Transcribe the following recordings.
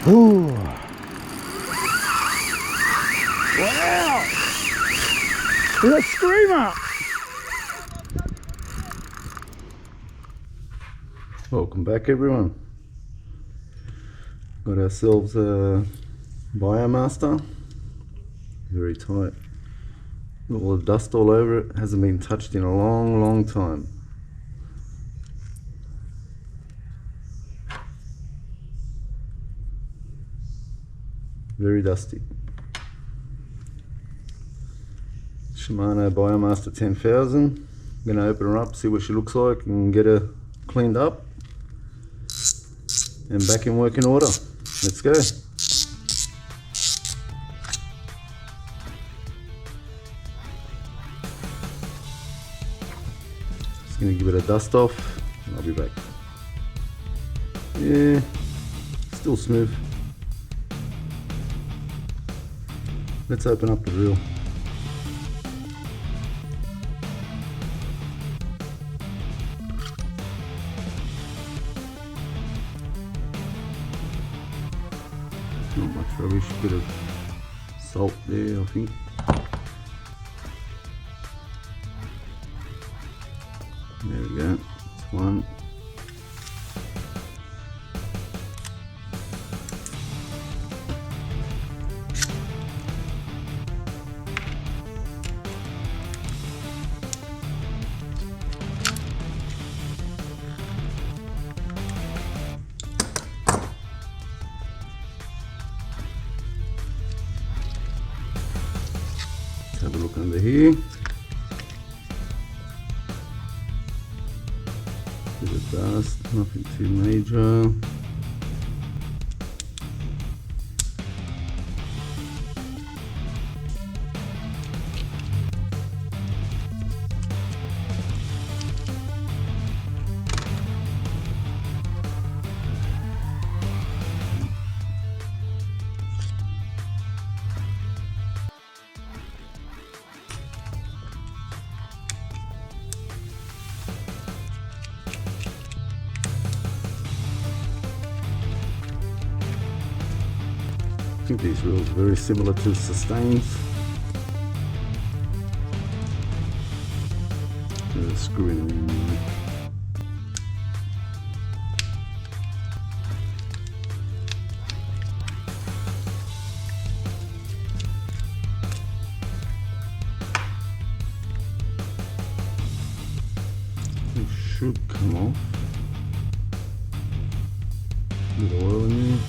Ooh. Wow! It's a screamer! Welcome back, everyone. Got ourselves a BioMaster. Very tight. Got all the dust all over it. Hasn't been touched in a long time. Very dusty. Shimano Bio Master 10,000. I'm going to open her up, see what she looks like, and get her cleaned up and back in working order. Let's go. Just going to give it a dust off and I'll be back. Yeah, still smooth. Let's open up the reel. Not much rubbish, bit of salt there I think. There we go, that's one. Have a look under here. Bit of dust, nothing too major. I think these reels are very similar to Sustains. Screwing them in. It should come off. A little oil in there.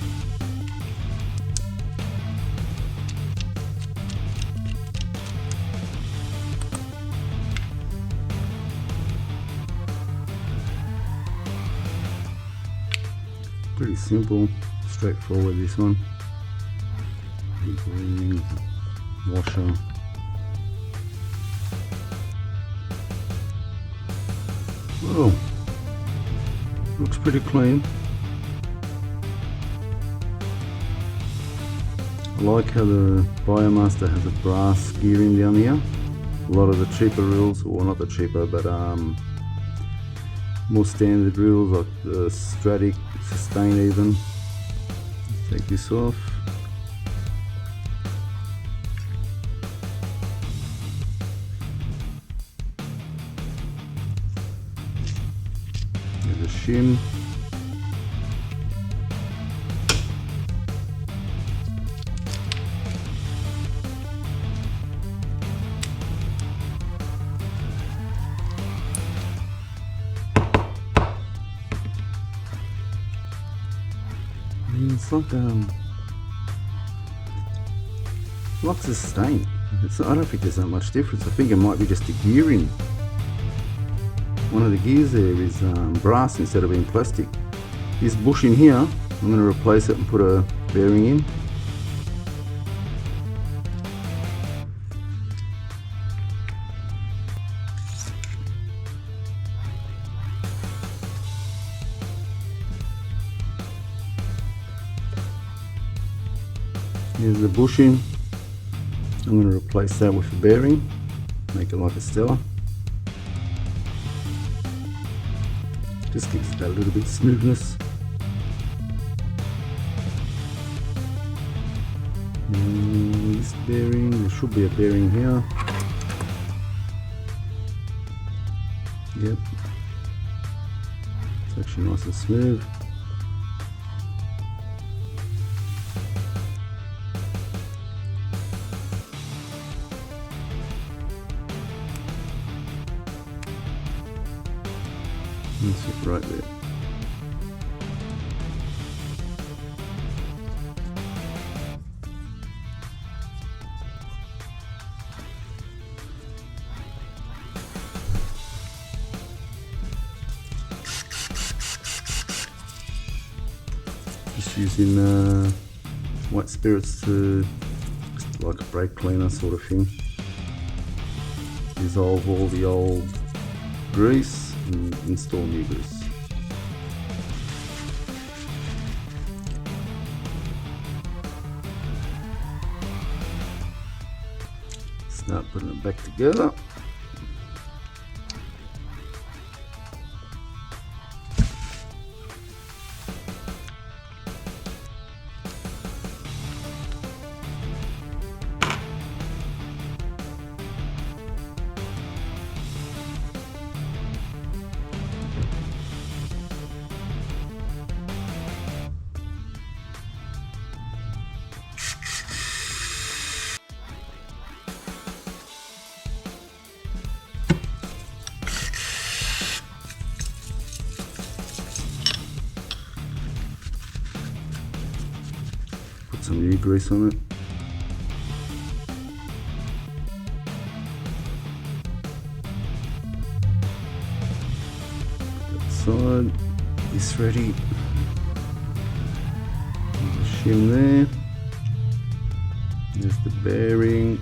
Pretty simple, straightforward this one. Rings, washer. Oh, looks pretty clean. I like how the BioMaster has a brass gearing down here. A lot of the cheaper reels, or not the cheaper, but more standard reels like the Stradic, Sustain even. Let's take this off. There's a shim. It's like Sustain. I don't think there's that much difference. I think it might be just the gearing. One of the gears there is brass instead of being plastic. This bush in here, I'm going to replace it and put a bearing in. Here's the bushing. I'm going to replace that with a bearing, make it like a Stella. Just gives it that little bit of smoothness. this bearing, there should be a bearing here. Yep, it's actually nice and smooth. That's it right there. Just using white spirits to, just like a brake cleaner sort of thing, dissolve all the old grease and install new grease. Start putting it back together. Put some new grease on it. That side is ready. There's the shim there. There's the bearing.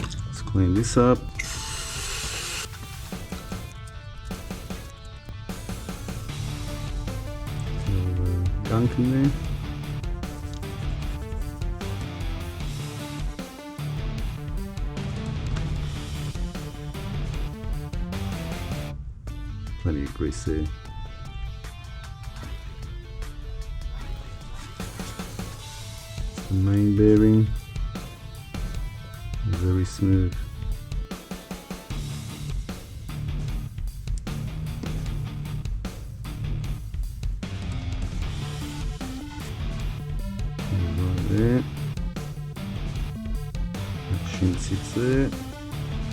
Let's clean this up. Gunk in there. Plenty of grease there. It's the main bearing. Very smooth. There. That shim sits there.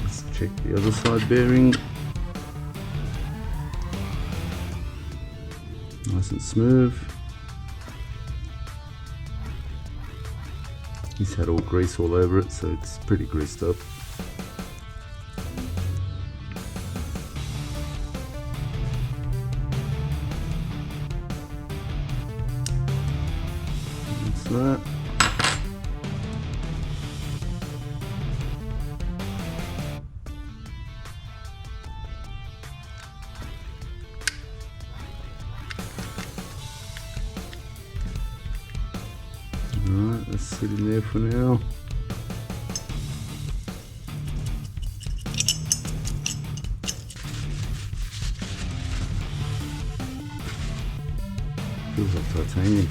Let's check the other side bearing. Nice and smooth. It's had all grease all over it, so it's pretty greased up. That's that. Alright, let's sit in there for now. Feels like titanium.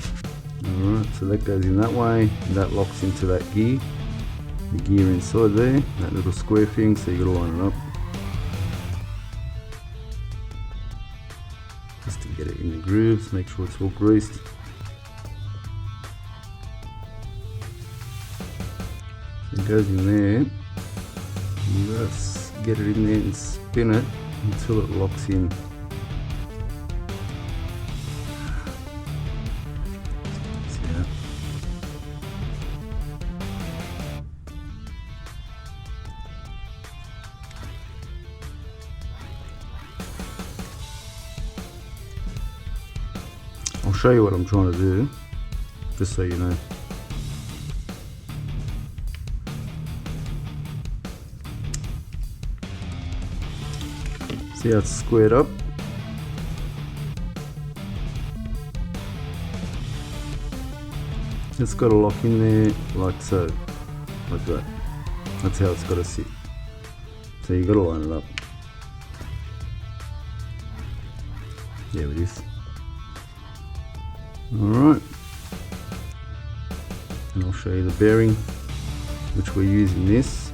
Alright, so that goes in that way, and that locks into that gear. The gear inside there, that little square thing, so you gotta line it up. Just to get it in the grooves, make sure it's all greased. It goes in there, you just get it in there and spin it until it locks in. See that? I'll show you what I'm trying to do, just so you know. See how it's squared up? It's got to lock in there like so, like that. That's how it's got to sit. So you got to line it up. There it is. Alright. and I'll show you the bearing which we're using this.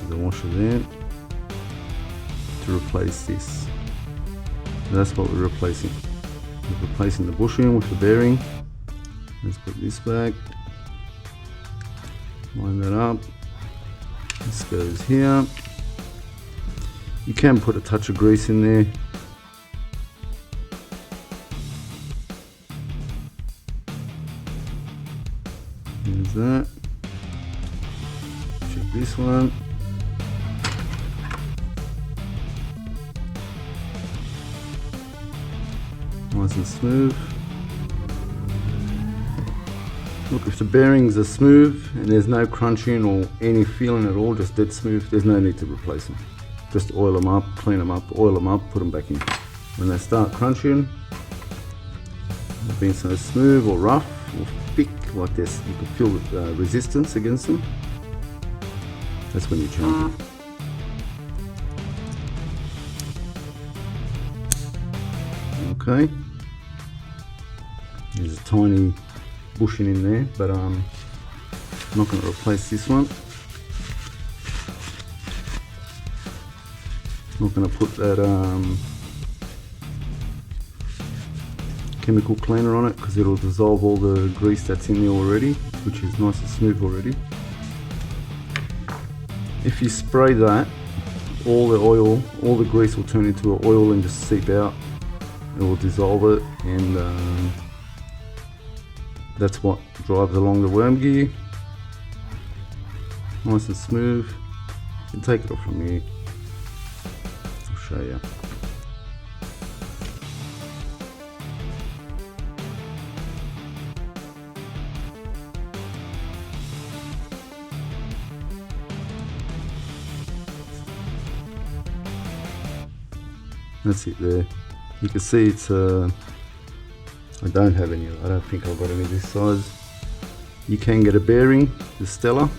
The washer there to replace this. That's what we're replacing. We're replacing the bushing with the bearing. Let's put this back. Line that up. This goes here. You can put a touch of grease in there. There's that. Check this one. Nice and smooth. Look, if the bearings are smooth and there's no crunching or any feeling at all, just dead smooth, there's no need to replace them. Just oil them up, clean them up, oil them up, put them back in. When they start crunching, being so smooth or rough or thick like this, you can feel the resistance against them. That's when you change them. Okay. There's a tiny bushing in there, but I'm not going to replace this one. Not going to put that chemical cleaner on it because it'll dissolve all the grease that's in there already, which is nice and smooth already. If you spray that, all the oil, all the grease will turn into an oil and just seep out. It will dissolve it, and that's what drives along the worm gear. Nice and smooth. You can take it off from here. I'll show you. That's it there. You can see it's I don't have any, I don't think I've got any this size. You can get a bearing, the Stella.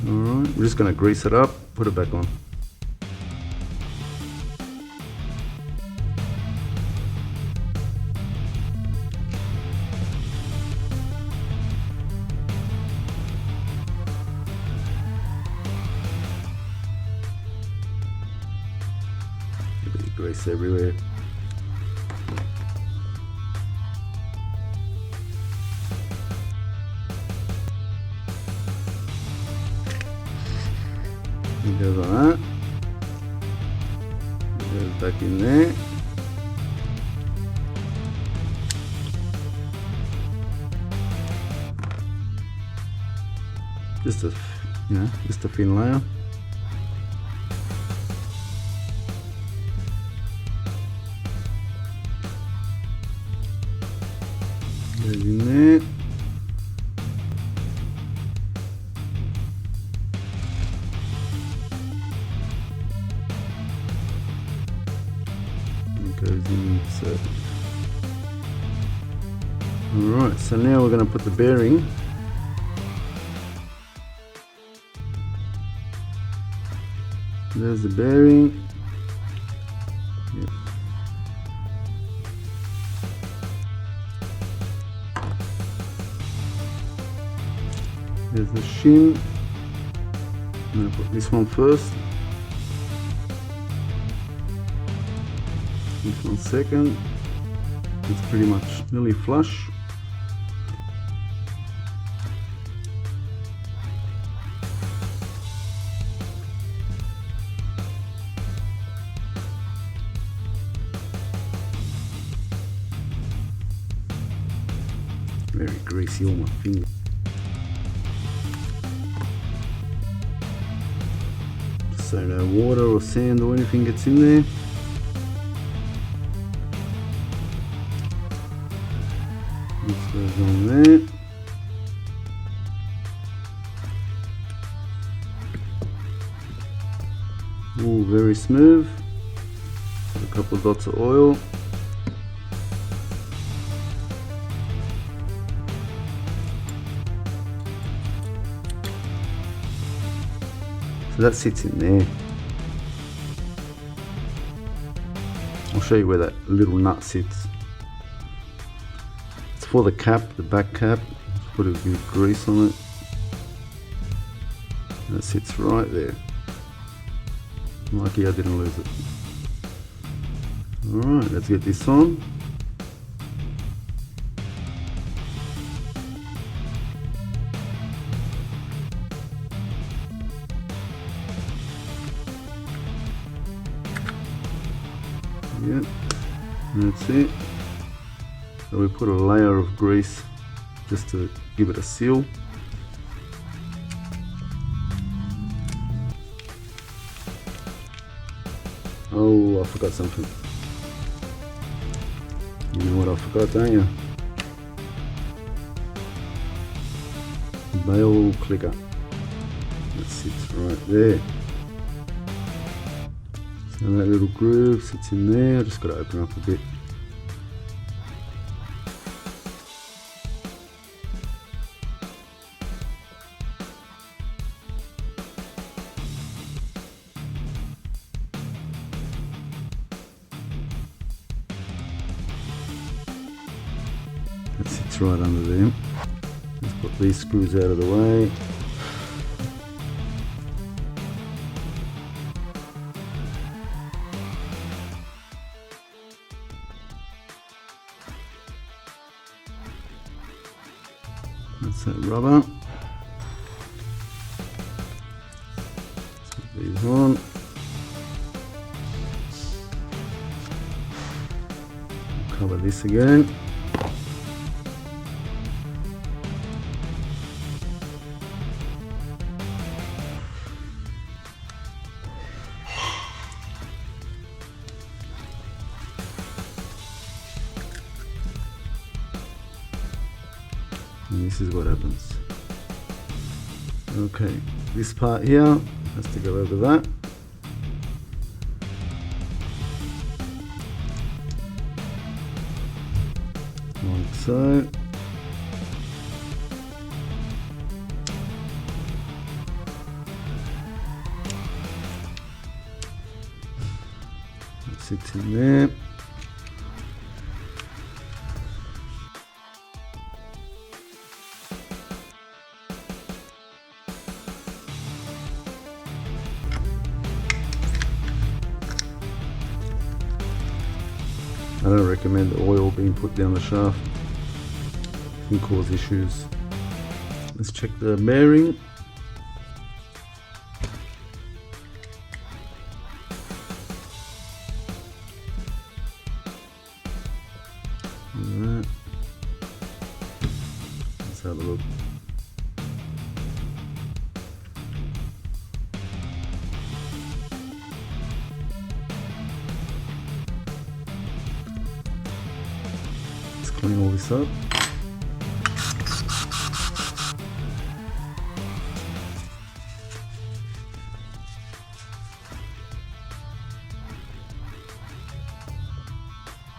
Alright, we're just going to grease it up, put it back on. Grease everywhere. It goes like that. It goes back in there. Just a, just a thin layer. Goes in there. It goes in so. Alright, so now we're going to put the bearing. There's the bearing. Yep. There's the shim. I'm going to put this one first. This one second. It's pretty much nearly flush. Very greasy on my finger. So no water or sand or anything gets in there. This goes on there. All very smooth. Put a couple of dots of oil. So that sits in there. I'll show you where that little nut sits. It's for the cap, the back cap. Put a bit of grease on it. And it sits right there. Lucky I didn't lose it. Alright, let's get this on. Yep, that's it. So we put a layer of grease just to give it a seal. Oh, I forgot something. You know what I forgot, don't you? Bail clicker. That sits right there. So that little groove sits in there. I just got to open up a bit. That sits right under them. Let's put these screws out of the way. That's that rubber. Let's put these on. Cover this again. And this is what happens. Okay, this part here has to go over that. Like so. That sits in there. I don't recommend the oil being put down the shaft. It can cause issues. Let's check the bearing. Right. Let's have a look. Clean all this up.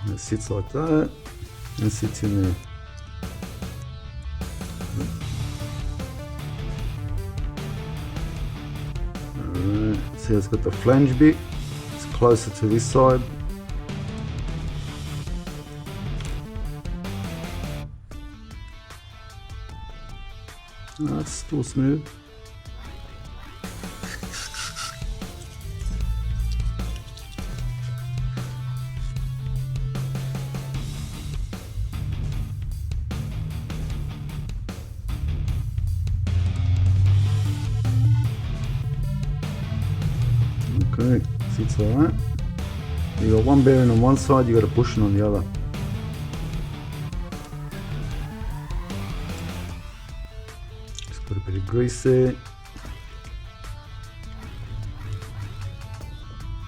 And it sits like that and sits in there. Alright, see it's got the flange bit. It's closer to this side. No, it's still smooth. Okay, sits alright. You got one bearing on one side, you got a bushing on the other. Put a bit of grease there.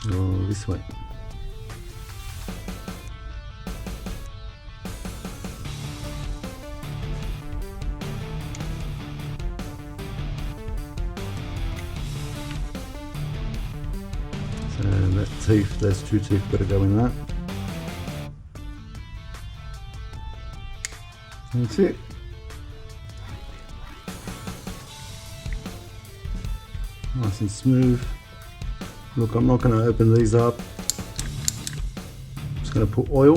Oh, this way. So that teeth, those two teeth got to go in that. That's it. Nice and smooth. Look, I'm not going to open these up. going to put oil.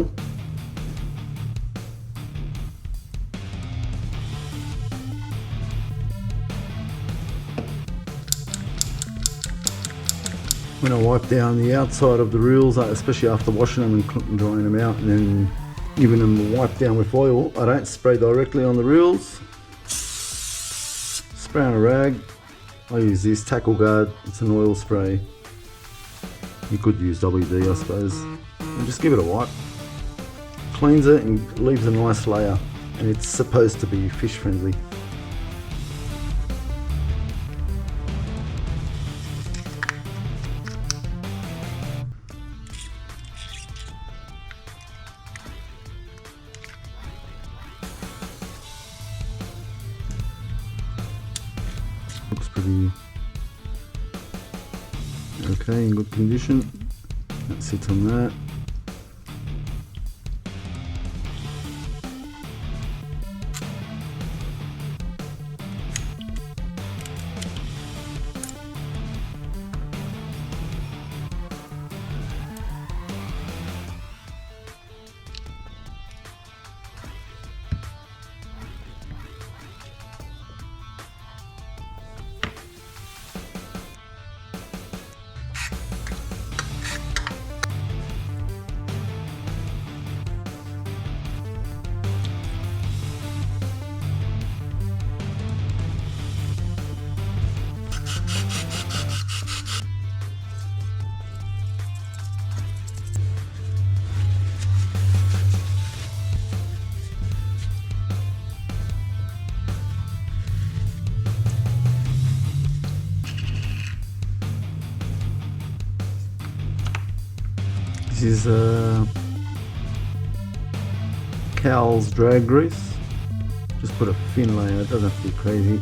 When I wipe down the outside of the reels, especially after washing them and drying them out, and then giving them a wipe down with oil, I don't spray directly on the reels. Spray on a rag. I use this Tackle Guard. It's an oil spray. You could use WD, I suppose. And just give it a wipe. Cleans it and leaves a nice layer. And it's supposed to be fish friendly. Looks pretty okay, in good condition. That sits on that. This is Cowell's drag grease. Just put a thin layer, it doesn't have to be crazy.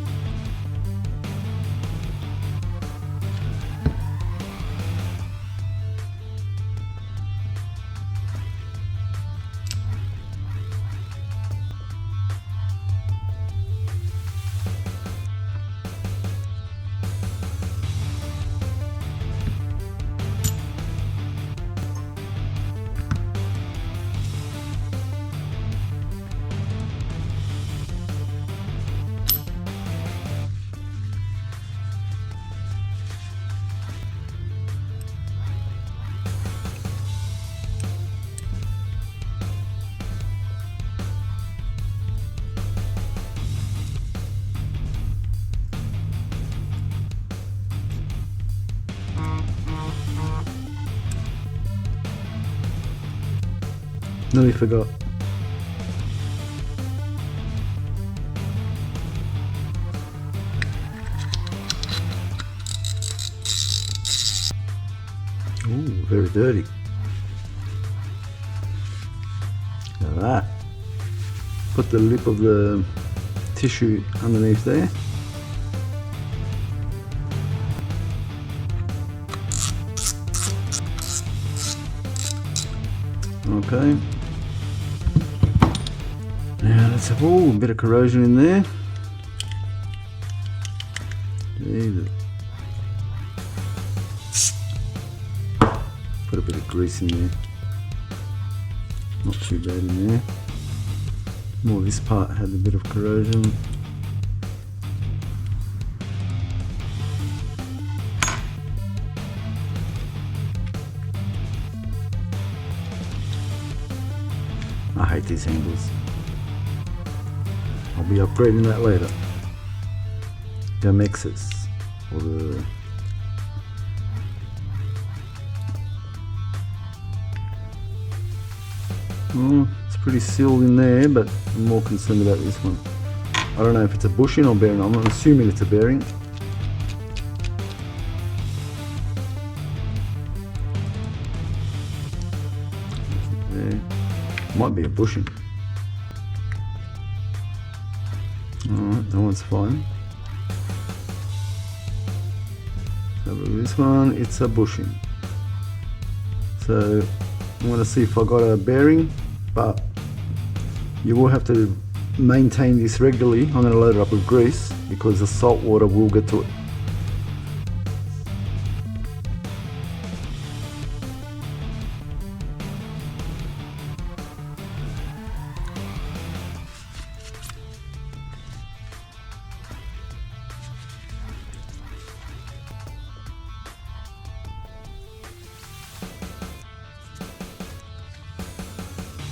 Nearly forgot. Ooh, very dirty. Look at that. Put the lip of the tissue underneath there. Okay. Now let's have a bit of corrosion in there. Jesus. Put a bit of grease in there. Not too bad in there. More this part had a bit of corrosion. I hate these handles. I'll be upgrading that later. The mixes or the it's pretty sealed in there, but I'm more concerned about this one. I don't know if it's a bushing or bearing. I'm assuming it's a bearing. There. Might be a bushing. Alright, that one's fine. So this one, it's a bushing. So I'm going to see if I got a bearing, but you will have to maintain this regularly. I'm going to load it up with grease because the salt water will get to it.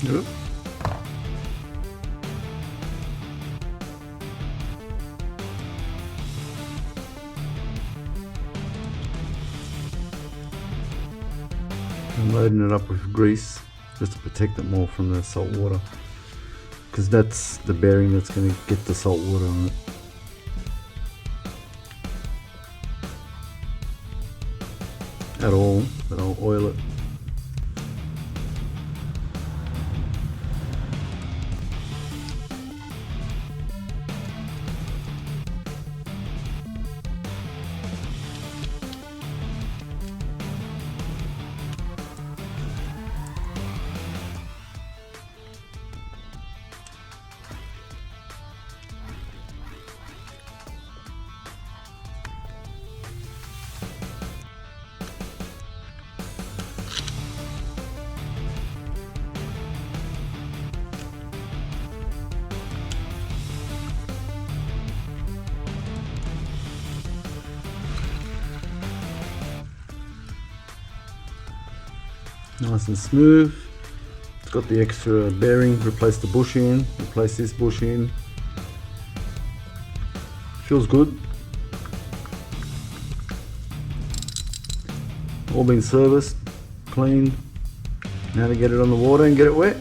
Yep. I'm loading it up with grease just to protect it more from the salt water, because that's the bearing that's going to get the salt water on it. At all, but I'll oil it. Nice and smooth. It's got the extra bearing. Replace the bush in, replace this bush in. Feels good. All been serviced, cleaned. Now to get it on the water and get it wet.